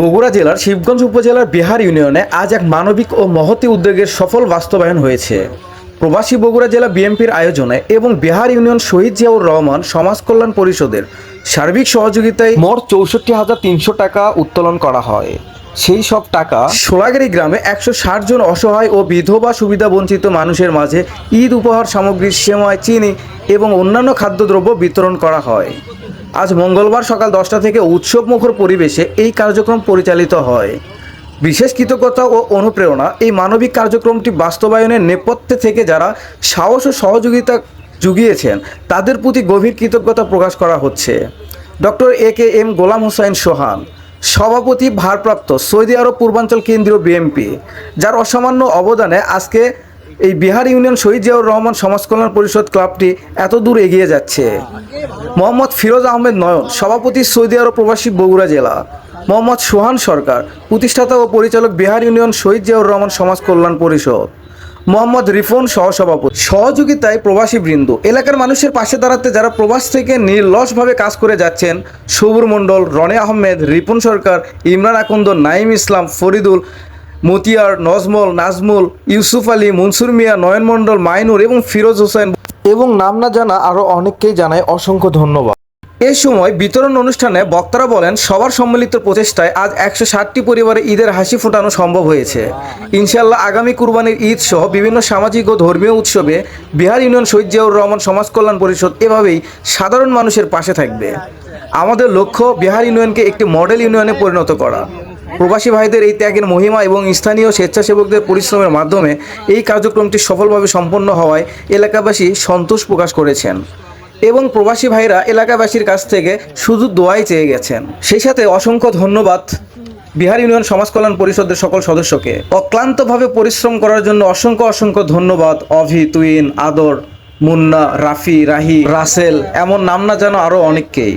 বগুড়া জেলার শিবগঞ্জ উপজেলার বিহার ইউনিয়নে আজ এক মানবিক ও মহতী উদ্যোগের সফল বাস্তবায়ন হয়েছে। প্রবাসী বগুড়া জেলা বিএনপির আয়োজনে এবং বিহার ইউনিয়ন শহীদ জিয়াউর রহমান সমাজ কল্যাণ পরিষদের সার্বিক সহযোগিতায় মোট ৬৪,৩০০ টাকা উত্তোলন করা হয়। সেই সব টাকা সোলাগাড়ি গ্রামে ১৬০ জন অসহায় ও বিধবা সুবিধাবঞ্চিত মানুষের মাঝে ঈদ উপহার সামগ্রী, সেমাই, চিনি এবং অন্যান্য খাদ্যদ্রব্য বিতরণ করা হয়। আজ মঙ্গলবার সকাল 10টা থেকে উৎসবমুখর পরিবেশে এই কার্যক্রম পরিচালিত হয়। বিশেষ কৃতজ্ঞতা ও অনুপ্রেরণা এই মানবিক কার্যক্রমটি বাস্তবায়নের নেপথ্যে থেকে যারা সাহস ও সহযোগিতা জুগিয়েছেন তাদের প্রতি গভীর কৃতজ্ঞতা প্রকাশ করা হচ্ছে। ডক্টর AKM গোলাম হোসাইন সোহান, সভাপতি ভারপ্রাপ্ত, সৌদি আরব পূর্বাঞ্চল কেন্দ্রীয় বিএনপি, যার অসামান্য অবদানে আজকে এই বিহার ইউনিয়ন শহীদ জিয়াউর রহমান সমাজ কল্যাণ পরিষদ ক্লাবটি এত দূর এগিয়ে যাচ্ছে। মোহাম্মদ ফিরোজ আহমেদ নয়ন, সভাপতি, সৌদি আরব প্রবাসী, বগুড়া জেলা। মোহাম্মদ সোহান সরকার, প্রতিষ্ঠাতা ও পরিচালক, বিহার ইউনিয়ন শহীদ জিয়াউর রহমান সমাজ কল্যাণ পরিষদ। মোহাম্মদ রিফন, সহসভাপতি। সহযোগিতায় প্রবাসী বৃন্দ, এলাকার মানুষের পাশে দাঁড়াতে যারা প্রবাস থেকে নির্লসভাবে কাজ করে যাচ্ছেন: সবুর মণ্ডল, রনে আহমেদ, রিপন সরকার, ইমরান আকন্দ, নাইম ইসলাম, ফরিদুল, মতিয়ার, নজমল, নাজমুল, ইউসুফ আলী, মনসুর মিয়া, নয়ন মণ্ডল, মাইনুর এবং ফিরোজ হোসেন এবং নাম না জানা আরও অনেককেই জানায় অসংখ্য ধন্যবাদ। এ সময় বিতরণ অনুষ্ঠানে বক্তারা বলেন, সবার সম্মিলিত প্রচেষ্টায় আজ 160টি পরিবারে ঈদের হাসি ফোটানো সম্ভব হয়েছে। ইনশাআল্লাহ আগামী কুরবানির ঈদ সহ বিভিন্ন সামাজিক ও ধর্মীয় উৎসবে বিহার ইউনিয়ন শহীদ জিয়াউর রহমান সমাজ কল্যাণ পরিষদ এভাবেই সাধারণ মানুষের পাশে থাকবে। আমাদের লক্ষ্য বিহার ইউনিয়নকে একটি মডেল ইউনিয়নে পরিণত করা। প্রবাসী ভাইদের এই ত্যাগের মহিমা এবং স্থানীয় স্বেচ্ছাসেবকদের পরিশ্রমের মাধ্যমে এই কার্যক্রমটি সফলভাবে সম্পন্ন হওয়ায় এলাকাবাসী সন্তোষ প্রকাশ করেছেন এবং প্রবাসী ভাইরা এলাকাবাসীর কাছ থেকে শুধু দোয়াই চেয়ে গেছেন। সেই সাথে অসংখ্য ধন্যবাদ বিহার ইউনিয়ন সমাজ কল্যাণ পরিষদের সকল সদস্যকে। অক্লান্তভাবে পরিশ্রম করার জন্য অসংখ্য ধন্যবাদ অভি, তুইন, আদর, মুন্না, রাফি, রাহি, রাসেল, এমন নাম না জানো আরও অনেককেই।